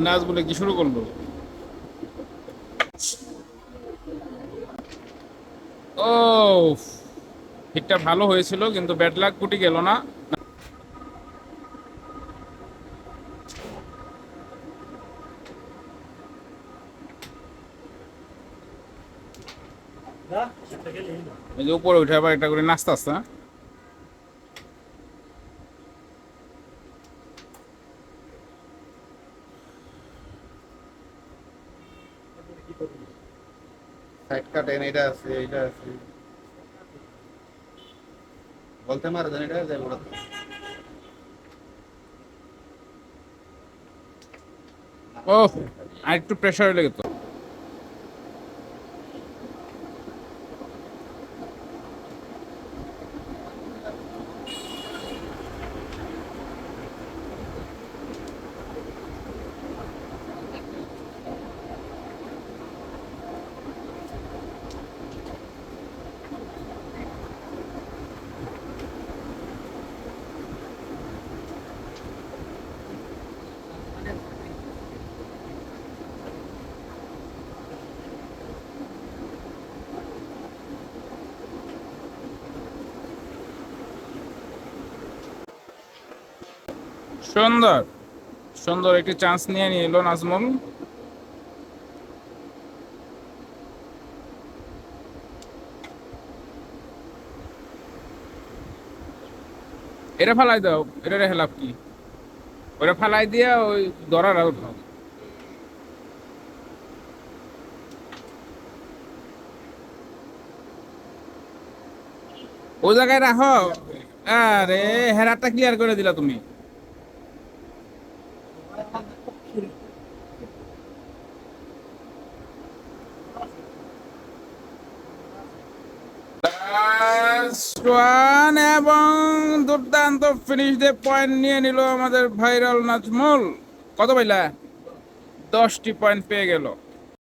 নাচ বলে কি শুরু করলো। ও, হিটটা ভালো হয়েছিল কিন্তু ব্যাড লাক গুটি গেল না। এই যে উপরে উঠে আবার একটা করে নাচতে আসতে। সাইড কাটেন, এটা আছে, এটা আছে, বলতে মারা জানি এটা যাই বড়। ও, আর একটু প্রেশার লেগে তো। সুন্দর সুন্দর একটি চান্স নিয়ে নিল নাজমুল। এটা ফালাই দাও, এটা রেখে লাভ কি? ওটা ফালাই দিয়া ওই ধরার আউট। ওই জায়গায় রাখো। আরে হেরারটা ক্লিয়ার করে দিলা তুমি। লাস্ট ওয়ান, এবং দুর্দান্ত ফিনিশ দিয়ে পয়েন্ট নিয়ে নিল আমাদের ভাইরাল নাজমুল। কত পাইলা? 10টি পয়েন্ট পেয়ে গেল।